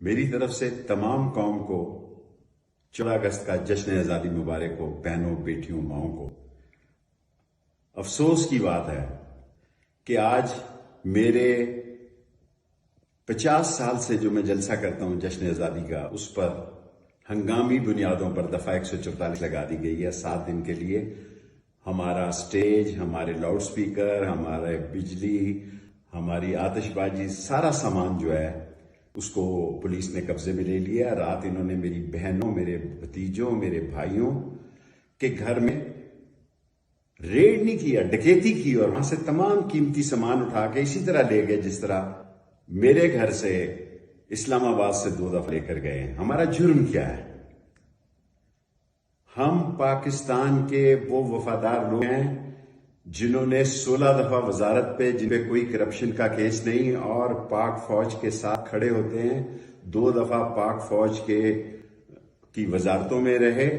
میری طرف سے تمام قوم کو 14 اگست کا جشن آزادی مبارک ہو، بہنوں، بیٹیوں، ماؤں کو۔ افسوس کی بات ہے کہ آج میرے 50 سال سے جو میں جلسہ کرتا ہوں جشن آزادی کا، اس پر ہنگامی بنیادوں پر دفعہ 144 لگا دی گئی ہے 7 دن کے لیے۔ ہمارا سٹیج، ہمارے لاؤڈ سپیکر، ہمارے بجلی، ہماری آتش بازی، سارا سامان جو ہے اس کو پولیس نے قبضے میں لے لیا۔ رات انہوں نے میری بہنوں، میرے بھتیجوں، میرے بھائیوں کے گھر میں ریڈ نہیں کیا، ڈکیتی کی، اور وہاں سے تمام قیمتی سامان اٹھا کے اسی طرح لے گئے جس طرح میرے گھر سے اسلام آباد سے 2 دفعہ لے کر گئے ہیں۔ ہمارا جرم کیا ہے؟ ہم پاکستان کے وہ وفادار لوگ ہیں جنہوں نے 16 دفعہ وزارت پہ، جن پہ کوئی کرپشن کا کیس نہیں، اور پاک فوج کے ساتھ کھڑے ہوتے ہیں۔ 2 دفعہ پاک فوج کی وزارتوں میں رہے،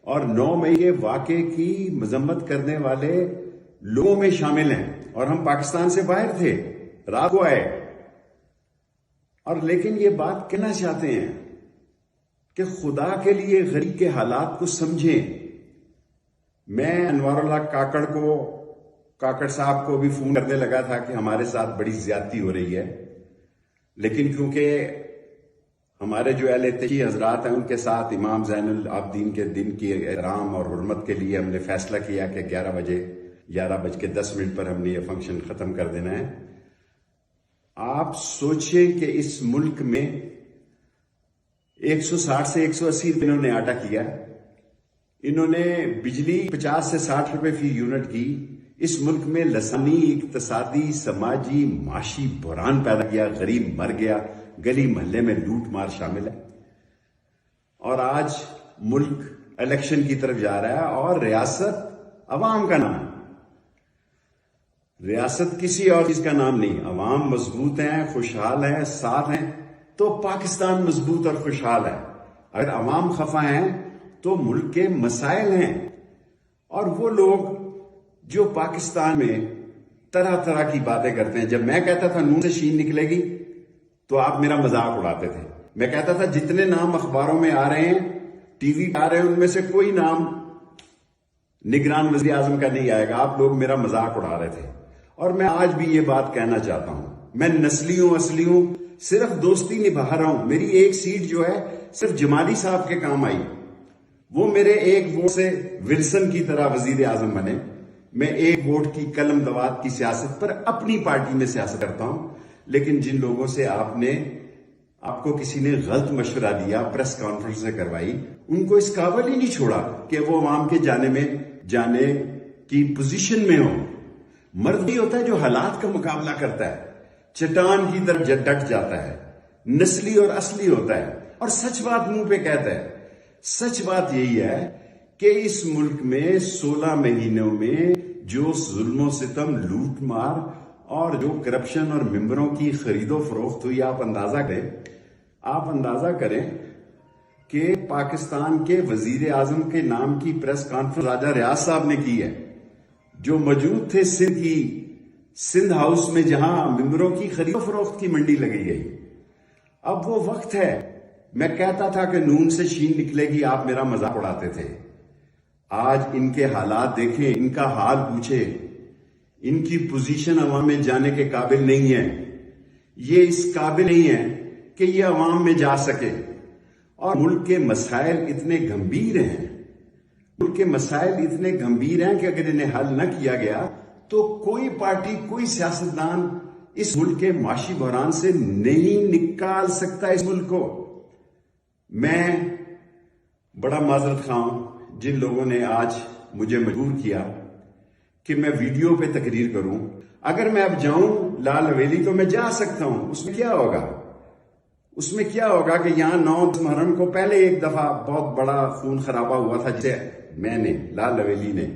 اور 9 مئی کے واقعے کی مذمت کرنے والے لوگوں میں شامل ہیں، اور ہم پاکستان سے باہر تھے، رات کو آئے۔ اور لیکن یہ بات کہنا چاہتے ہیں کہ خدا کے لیے غریب کے حالات کو سمجھیں۔ میں انوار اللہ کاکڑ صاحب کو بھی فون کرنے لگا تھا کہ ہمارے ساتھ بڑی زیادتی ہو رہی ہے، لیکن کیونکہ ہمارے جو اہل تشیع حضرات ہیں ان کے ساتھ امام زین العابدین کے دن کی احترام اور حرمت کے لیے ہم نے فیصلہ کیا کہ 11:10 پر ہم نے یہ فنکشن ختم کر دینا ہے۔ آپ سوچیں کہ اس ملک میں 160 سے 180 روپے انہوں نے آٹا کیا، انہوں نے بجلی 50 سے 60 روپے فی یونٹ کی، اس ملک میں لسانی، اقتصادی، سماجی، معاشی بحران پیدا کیا، غریب مر گیا، گلی محلے میں لوٹ مار شامل ہے، اور آج ملک الیکشن کی طرف جا رہا ہے، اور ریاست عوام کا نام ہے، ریاست کسی اور چیز کا نام نہیں۔ عوام مضبوط ہیں، خوشحال ہیں، ساتھ ہیں تو پاکستان مضبوط اور خوشحال ہے۔ اگر عوام خفا ہیں تو ملک کے مسائل ہیں، اور وہ لوگ جو پاکستان میں طرح طرح کی باتیں کرتے ہیں۔ جب میں کہتا تھا نون سے شین نکلے گی تو آپ میرا مذاق اڑاتے تھے۔ میں کہتا تھا جتنے نام اخباروں میں آ رہے ہیں، ٹی وی آ رہے ہیں، ان میں سے کوئی نام نگران وزیر اعظم کا نہیں آئے گا، آپ لوگ میرا مذاق اڑا رہے تھے۔ اور میں آج بھی یہ بات کہنا چاہتا ہوں، میں نسلیوں صرف دوستی نبھا رہا ہوں۔ میری ایک سیٹ جو ہے صرف جمالی صاحب کے کام آئی، وہ میرے ایک ووٹ سے ولسن کی طرح وزیر اعظم بنے۔ میں ایک ووٹ کی قلم دوات کی سیاست پر اپنی پارٹی میں سیاست کرتا ہوں، لیکن جن لوگوں سے آپ کو کسی نے غلط مشورہ دیا، پریس کانفرنس سے کروائی، ان کو اس قابل ہی نہیں چھوڑا کہ وہ عوام کے جانے کی پوزیشن میں ہو۔ مرد بھی ہوتا ہے جو حالات کا مقابلہ کرتا ہے، چٹان کی طرف ڈٹ جاتا ہے، نسلی اور اصلی ہوتا ہے، اور سچ بات منہ پہ کہتا ہے۔ سچ بات یہی ہے کہ اس ملک میں 16 مہینوں میں جو ظلم و ستم، لوٹ مار اور جو کرپشن اور ممبروں کی خرید و فروخت ہوئی، آپ اندازہ کریں کہ پاکستان کے وزیر اعظم کے نام کی پریس کانفرنس راجہ ریاض صاحب نے کی ہے، جو موجود تھے سندھ ہاؤس میں، جہاں ممبروں کی خرید و فروخت کی منڈی لگی گئی۔ اب وہ وقت ہے، میں کہتا تھا کہ نون سے شین نکلے گی، آپ میرا مذاق اڑاتے تھے۔ آج ان کے حالات دیکھیں، ان کا حال پوچھیں، ان کی پوزیشن عوام میں جانے کے قابل نہیں ہے، یہ اس قابل نہیں ہے کہ یہ عوام میں جا سکے۔ اور ملک کے مسائل اتنے گمبھیر ہیں، کہ اگر انہیں حل نہ کیا گیا تو کوئی پارٹی، کوئی سیاستدان اس ملک کے معاشی بحران سے نہیں نکال سکتا اس ملک کو۔ میں بڑا معذرت خواہ ہوں جن لوگوں نے آج مجھے مجبور کیا کہ میں ویڈیو پہ تقریر کروں۔ اگر میں اب جاؤں لال حویلی تو میں جا سکتا ہوں، اس میں کیا ہوگا کہ یہاں 9 محرم کو پہلے ایک دفعہ بہت بڑا خون خرابہ ہوا تھا، جسے میں نے، لال حویلی نے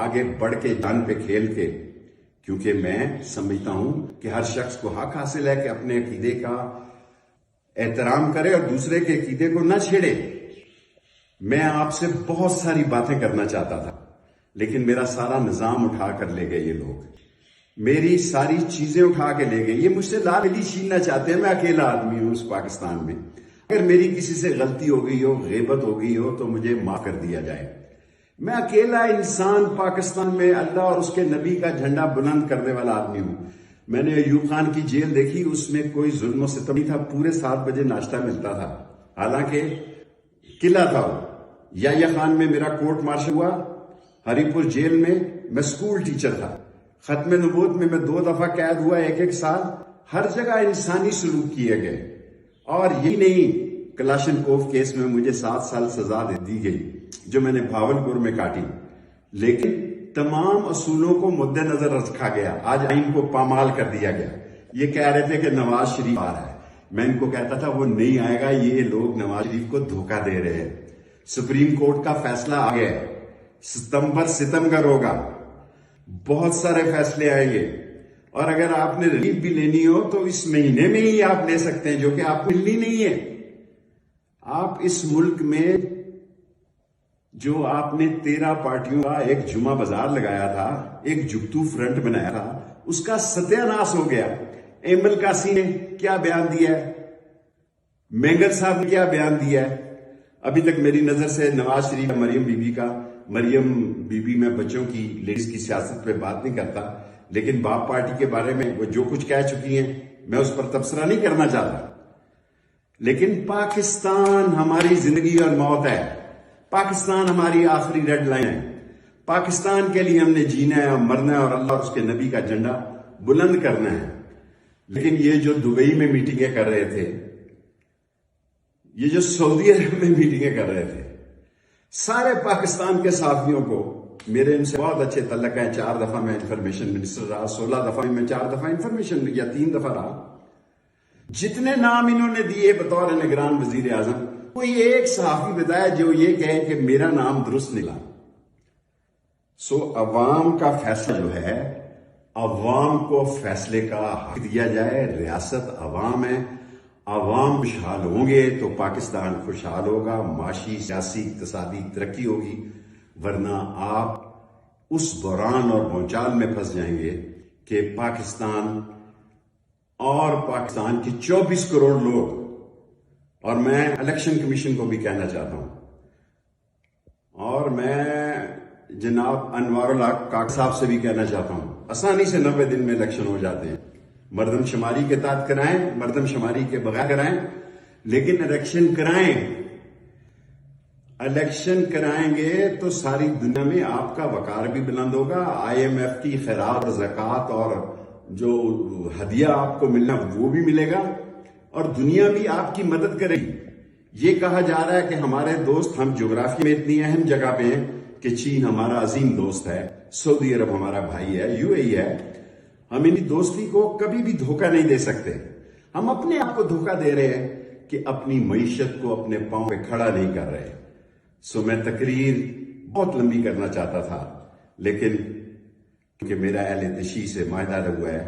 آگے بڑھ کے جان پہ کھیل کے، کیونکہ میں سمجھتا ہوں کہ ہر شخص کو حق حاصل ہے کہ اپنے عقیدے کا احترام کرے اور دوسرے کے عقیدے کو نہ چھیڑے۔ میں آپ سے بہت ساری باتیں کرنا چاہتا تھا، لیکن میرا سارا نظام اٹھا کر لے گئے یہ لوگ۔ میری ساری چیزیں اٹھا کے لے گئے. یہ مجھ سے لال علی چھیننا چاہتے ہیں. میں اکیلا آدمی ہوں اس پاکستان میں. اگر میری کسی سے غلطی ہو گئی ہو, غیبت ہو گئی ہو, تو مجھے معاف کر دیا جائے. میں اکیلا انسان پاکستان میں اللہ اور اس کے نبی کا جھنڈا بلند کرنے والا آدمی ہوں. میں نے ایوب خان کی جیل دیکھی, اس میں کوئی ظلم و ستم نہیں تھا. پورے 7 بجے ناشتہ ملتا تھا. حالانکہ قلعہ تھا وہ. یحییٰ خان میں میرا کورٹ مارشل ہوا. ہری پور جیل میں میں سکول ٹیچر تھا. ختم نبوت میں 2 دفعہ قید ہوا, 1 سال. ہر جگہ انسانی سلوک کیے گئے. اور یہی نہیں, کلاشنکوف کیس میں مجھے 7 سال سزا دی گئی جو میں نے بھاولپور میں کاٹی. لیکن تمام اصولوں کو مد نظر رکھا گیا. آج آئین کو پامال کر دیا گیا. یہ کہہ رہے تھے کہ نواز شریف آ رہا ہے. میں ان کو کہتا تھا وہ نہیں آئے گا. یہ لوگ نواز شریف کو دھوکہ دے رہے ہیں. سپریم کورٹ کا فیصلہ آ گیا ہے. ستمبر ستمبر ہوگا. بہت سارے فیصلے آئیں گے. اور اگر آپ نے ریلیف بھی لینی ہو تو اس مہینے میں ہی آپ لے سکتے ہیں, جو کہ آپ کو ملنی نہیں ہے. آپ اس ملک میں جو آپ نے 13 پارٹیوں کا ایک جمعہ بازار لگایا تھا, ایک جگتو فرنٹ بنایا تھا, اس کا ستیہ ناش ہو گیا. ایمل کاسی نے کیا بیان دیا ہے, مینگر صاحب نے کیا بیان دیا ہے. ابھی تک میری نظر سے نواز شریف مریم بی بی میں بچوں کی, لیڈیز کی سیاست پہ بات نہیں کرتا, لیکن باپ پارٹی کے بارے میں وہ جو کچھ کہہ چکی ہیں میں اس پر تبصرہ نہیں کرنا چاہتا. لیکن پاکستان ہماری زندگی اور موت ہے. پاکستان ہماری آخری ریڈ لائن ہے. پاکستان کے لیے ہم نے جینا ہے, مرنا ہے, اور اللہ اور اس کے نبی کا جھنڈا بلند کرنا ہے. لیکن یہ جو دبئی میں میٹنگیں کر رہے تھے, یہ جو سعودی عرب میں میٹنگیں کر رہے تھے, سارے پاکستان کے صحافیوں کو میرے ان سے بہت اچھے تعلق ہیں. 4 دفعہ میں انفارمیشن منسٹر رہا, 16 دفعہ میں 4 دفعہ انفارمیشن یا 3 دفعہ رہا. جتنے نام انہوں نے دیے بطور نگران وزیر اعظم, کوئی ایک صحافی بتایا جو یہ کہے کہ میرا نام درست نکلا. عوام کا فیصلہ جو ہے, عوام کو فیصلے کا حق دیا جائے. ریاست عوام ہے. عوام خوشحال ہوں گے تو پاکستان خوشحال ہوگا, معاشی, سیاسی, اقتصادی ترقی ہوگی. ورنہ آپ اس بحران اور بھونچال میں پھنس جائیں گے کہ پاکستان اور پاکستان کے 24 کروڑ لوگ, اور میں الیکشن کمیشن کو بھی کہنا چاہتا ہوں, اور میں جناب انوار الحق کاک صاحب سے بھی کہنا چاہتا ہوں, آسانی سے 90 دن میں الیکشن ہو جاتے ہیں. مردم شماری کے تحت کرائیں, مردم شماری کے بغیر کرائیں, لیکن الیکشن کرائیں. الیکشن کرائیں گے تو ساری دنیا میں آپ کا وقار بھی بلند ہوگا. IMF کی خیرات, زکوٰۃ اور جو ہدیہ آپ کو ملنا وہ بھی ملے گا, اور دنیا بھی آپ کی مدد کرے گی. یہ کہا جا رہا ہے کہ ہمارے دوست, ہم جغرافی میں اتنی اہم جگہ پہ ہیں کہ چین ہمارا عظیم دوست ہے, سعودی عرب ہمارا بھائی ہے, UAE ہے. ہم ان کی دوستی کو کبھی بھی دھوکہ نہیں دے سکتے. ہم اپنے آپ کو دھوکہ دے رہے ہیں کہ اپنی معیشت کو اپنے پاؤں پہ کھڑا نہیں کر رہے. میں تقریر بہت لمبی کرنا چاہتا تھا, لیکن کہ میرا اہل تشیع سے معاہدہ ہوا ہے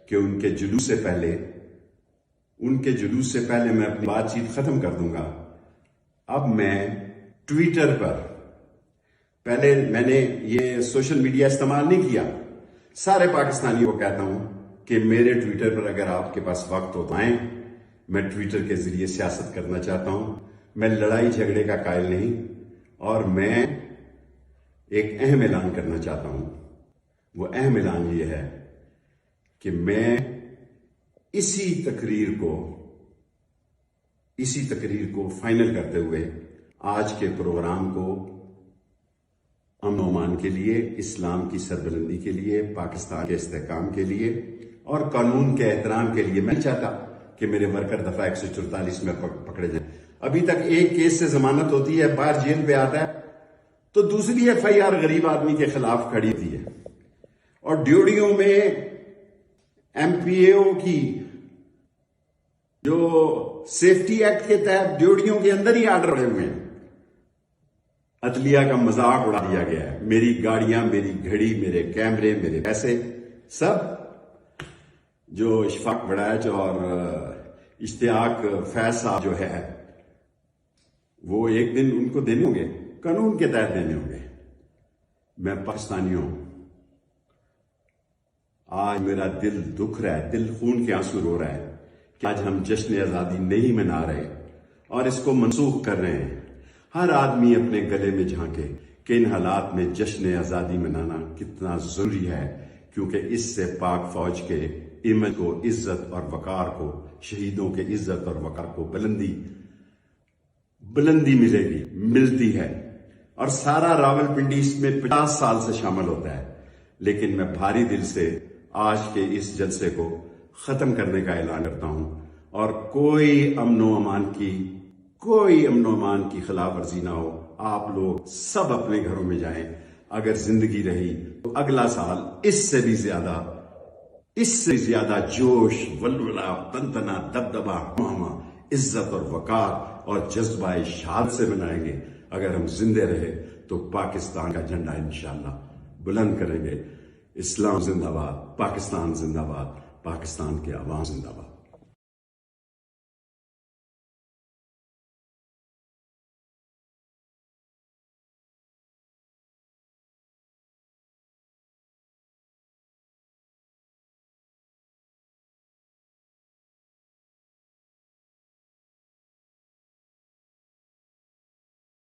کہ ان کے جلوس سے پہلے میں اپنی بات چیت ختم کر دوں گا. اب میں ٹویٹر پر, پہلے میں نے یہ سوشل میڈیا استعمال نہیں کیا. سارے پاکستانیوں کو کہتا ہوں کہ میرے ٹویٹر پر اگر آپ کے پاس وقت ہو تو آئیں. میں ٹویٹر کے ذریعے سیاست کرنا چاہتا ہوں. میں لڑائی جھگڑے کا قائل نہیں, اور میں ایک اہم اعلان کرنا چاہتا ہوں. وہ اہم اعلان یہ ہے کہ میں اسی تقریر کو فائنل کرتے ہوئے آج کے پروگرام کو امن و امان کے لیے, اسلام کی سربلندی کے لیے, پاکستان کے استحکام کے لیے اور قانون کے احترام کے لیے, میں نہیں چاہتا کہ میرے ورکر دفعہ 144 میں پکڑے جائیں. ابھی تک ایک کیس سے ضمانت ہوتی ہے, باہر جیل پہ آتا ہے تو دوسری FIR غریب آدمی کے خلاف کھڑی ہوتی ہے. اور ڈیوڑیوں میں MPAO کی جو سیفٹی ایکٹ کے تحت ڈیوڑیوں کے اندر ہی آرڈر پڑے ہوئے ہیں. عدلیہ کا مذاق اڑا دیا گیا ہے. میری گاڑیاں, میری گھڑی, میرے کیمرے, میرے پیسے, سب جو اشفاق بڑائچ اور اشتیاق فیض صاحب جو ہے وہ ایک دن ان کو دینے ہوں گے, قانون کے تحت دینے ہوں گے. میں پاکستانیوں آج میرا دل دکھ رہا ہے، دل خون کے آنسو رو رہا ہے کہ آج ہم جشن آزادی نہیں منا رہے اور اس کو منسوخ کر رہے ہیں۔ ہر آدمی اپنے گلے میں جھانکے کہ ان حالات میں جشن آزادی منانا کتنا ضروری ہے، کیونکہ اس سے پاک فوج کے امیج کو، عزت اور وقار کو، شہیدوں کے عزت اور وقار کو بلندی ملتی ہے۔ اور سارا راولپنڈی اس میں 50 سال سے شامل ہوتا ہے، لیکن میں بھاری دل سے آج کے اس جلسے کو ختم کرنے کا اعلان کرتا ہوں، اور کوئی امن و امان کی خلاف ورزی نہ ہو۔ آپ لوگ سب اپنے گھروں میں جائیں، اگر زندگی رہی تو اگلا سال اس سے بھی زیادہ جوش، ولولہ، تنتنا، دبدبا، ماما، عزت اور وقار اور جذبہ شہادت سے منائیں گے۔ اگر ہم زندے رہے تو پاکستان کا جھنڈا انشاءاللہ بلند کریں گے۔ اسلام زندہ باد، پاکستان زندہ باد، پاکستان کے عوام زندہ باد۔